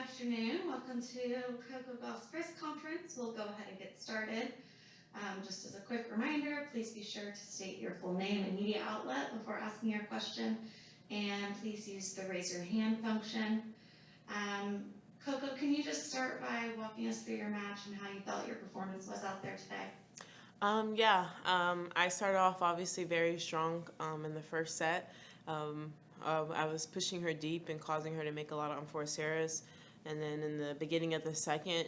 afternoon. Welcome to Cori Gauff's press conference. We'll go ahead and get started. Just as a quick reminder, please be sure to state your full name and media outlet before asking your question, and please use the raise your hand function. Coco, can you just start by walking us through your match and how you felt your performance was out there today? I started off obviously very strong in the first set. I was pushing her deep and causing her to make a lot of unforced errors. And then in the beginning of the second,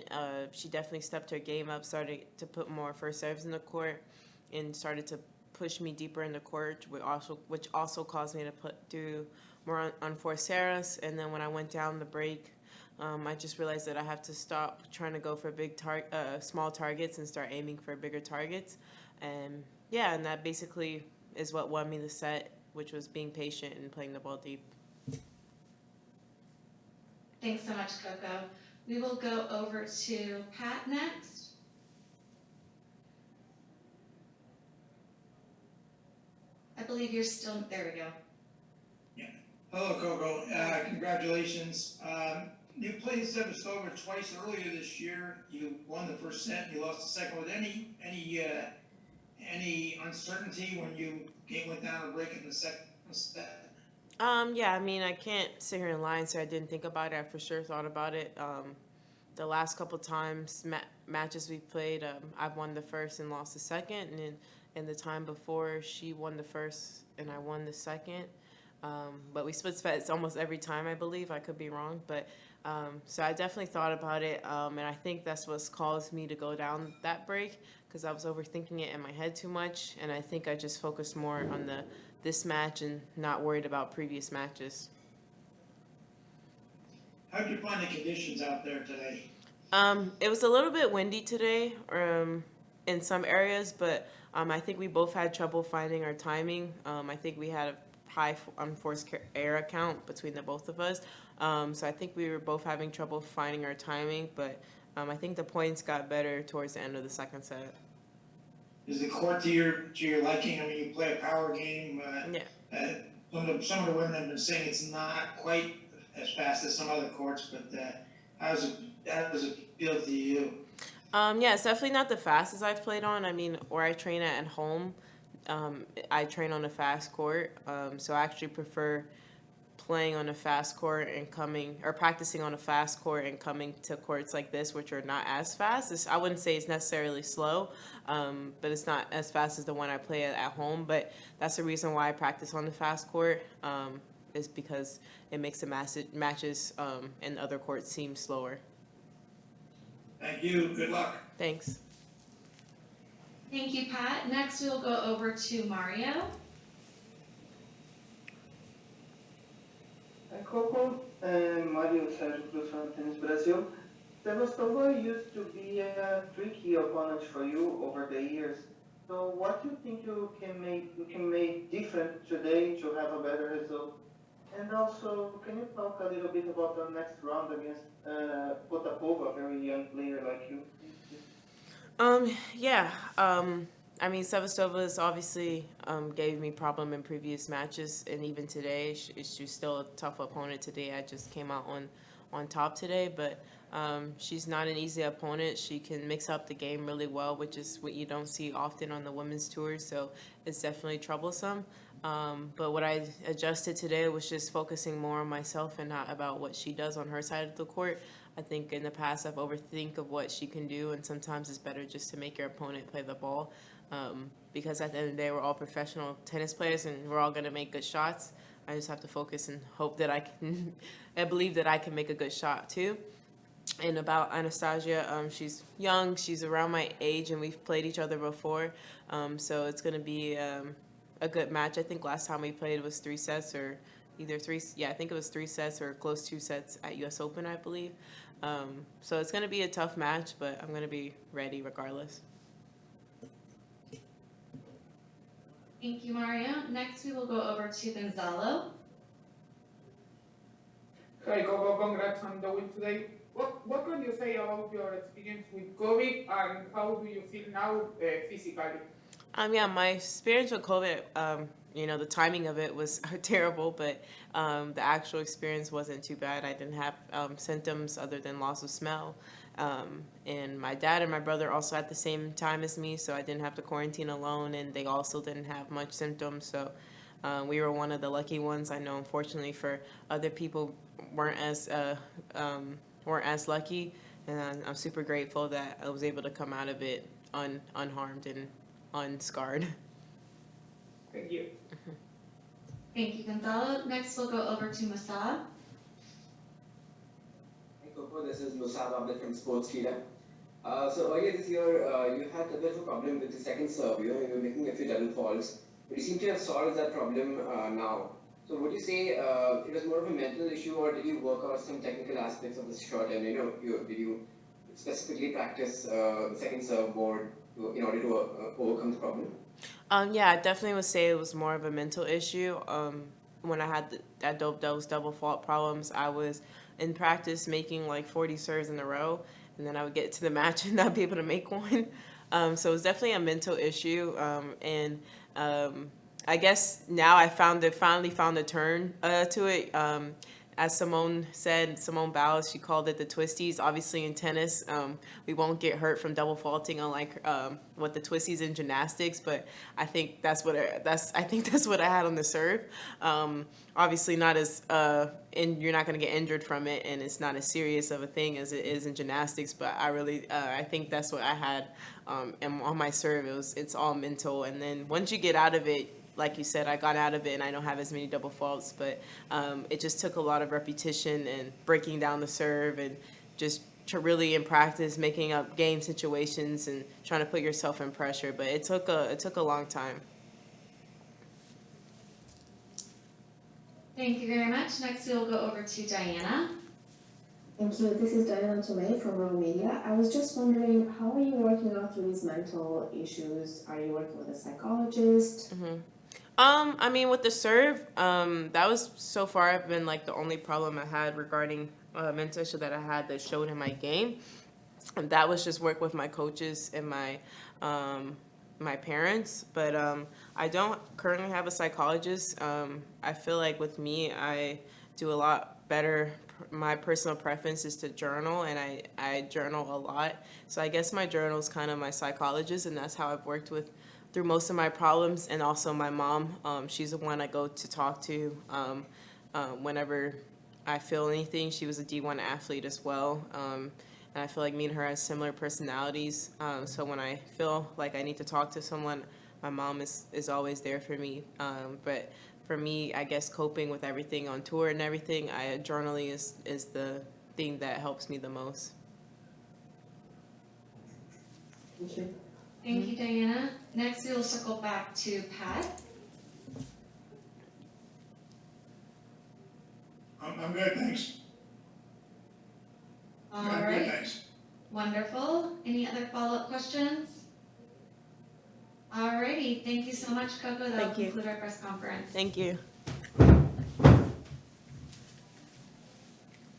she definitely stepped her game up, started to put more first serves in the court, and started to push me deeper in the court, which also caused me to do more unforced errors. And then when I went down the break, I just realized that I have to stop trying to go for small targets and start aiming for bigger targets. And that basically is what won me the set, which was being patient and playing the ball deep. Thanks so much, Coco. We will go over to Pat next. I believe you're still, there we go. Yeah. Hello, Coco. Congratulations. You played Sevastova twice earlier this year. You won the first set. You lost the second. With any uncertainty when you went down a break in the second set? I can't sit here and lie and say I didn't think about it. I for sure thought about it. The last couple times matches we played, I've won the first and lost the second, and the time before she won the first and I won the second. But we split sets almost every time, I believe. I could be wrong, but so I definitely thought about it, and I think that's what's caused me to go down that break, because I was overthinking it in my head too much, and I think I just focused more on this match and not worried about previous matches. How did you find the conditions out there today? It was a little bit windy today, in some areas, but I think we both had trouble finding our timing. I think we had a high unforced error count between the both of us. So I think we were both having trouble finding our timing, but I think the points got better towards the end of the second set. Is the court to your liking? I mean, you play a power game. Some of the women have been saying it's not quite as fast as some other courts, but how does it feel to you? It's definitely not the fastest I've played on. I mean, where I train at home, I train on a fast court, so I actually prefer playing on a fast court and practicing on a fast court and coming to courts like this, which are not as fast. I wouldn't say it's necessarily slow, but it's not as fast as the one I play at home. But that's the reason why I practice on the fast court, is because it makes the matches in other courts seem slower. Thank you. Good luck. Thanks. Thank you, Pat. Next, we'll go over to Mario. Coco, Mario Sérgio Cruz from Tennis Brazil. Sevastova used to be a tricky opponent for you over the years. So what do you think you can make different today to have a better result? And also, can you talk a little bit about the next round against Potapova, a very young player like you? Sevastova's obviously gave me problem in previous matches, and even today, she's still a tough opponent today. I just came out on top today, but she's not an easy opponent. She can mix up the game really well, which is what you don't see often on the women's tour, so it's definitely troublesome. But what I adjusted today was just focusing more on myself and not about what she does on her side of the court. I think in the past I've overthink of what she can do, and sometimes it's better just to make your opponent play the ball, because at the end of the day we're all professional tennis players and we're all going to make good shots. I just have to focus and hope that I can I believe that I can make a good shot too. And about Anastasija, she's young, she's around my age, and we've played each other before, so it's going to be a good match. I think last time we played was 3 sets, or I think it was 3 sets or close 2 sets at US Open, I believe. So it's going to be a tough match, but I'm going to be ready regardless. Thank you, Mario. Next, we will go over to Gonzalo. Hi, Coco. Congrats on the win today. What can you say about your experience with COVID, and how do you feel now physically? My experience with COVID the timing of it was terrible, but the actual experience wasn't too bad. I didn't have symptoms other than loss of smell. And my dad and my brother also at the same time as me, so I didn't have to quarantine alone, and they also didn't have much symptoms. So we were one of the lucky ones. I know, unfortunately, for other people weren't as lucky, and I'm super grateful that I was able to come out of it unharmed and unscarred. Thank you. Thank you, Gonzalo. Next, we'll go over to Musab. Hi Coco, this is Musab Abdul from Sportskeeda. So earlier this year, you had a bit of a problem with the second serve. You were making a few double faults, but you seem to have solved that problem now. So would you say it was more of a mental issue, or did you work out some technical aspects of the shot, and did you specifically practice the second serve more in order to overcome the problem? Yeah, I definitely would say it was more of a mental issue. When I had those double fault problems, I was in practice making like 40 serves in a row, and then I would get to the match and not be able to make one. So it was definitely a mental issue. I guess now I finally found a turn to it. As Simone Biles, she called it the twisties. Obviously in tennis, we won't get hurt from double faulting, unlike what the twisties in gymnastics. But I think that's what I had on the serve. Obviously not as and you're not going to get injured from it, and it's not as serious of a thing as it is in gymnastics. But I think that's what I had on my serve. It's all mental, and then once you get out of it, like you said, I got out of it and I don't have as many double faults, but it just took a lot of repetition and breaking down the serve and just to really in practice making up game situations and trying to put yourself in pressure. But it took a long time. Thank you very much. Next, we'll go over to Diana. Thank you. This is Diana Tomei from Row Media. I was just wondering, how are you working out through these mental issues? Are you working with a psychologist? Mm-hmm. I mean, with the serve, that was so far I've been like the only problem I had regarding mental issue that I had that showed in my game. And that was just work with my coaches and my parents. But I don't currently have a psychologist. I feel like with me, I do a lot better. My personal preference is to journal, and I journal a lot. So I guess my journal is kind of my psychologist, and that's how I've worked through most of my problems. And also my mom, she's the one I go to talk to whenever I feel anything. She was a D1 athlete as well, and I feel like me and her have similar personalities. So when I feel like I need to talk to someone, my mom is always there for me. But for me, I guess coping with everything on tour and everything, journaling is the thing that helps me the most. Thank you. Thank you, Diana. Next, we will circle back to Pat. I'm good, thanks. All I'm good, right, thanks. wonderful. Any other follow-up questions? All righty, thank you so much, Coco. That'll Thank you. conclude our press conference. Thank you.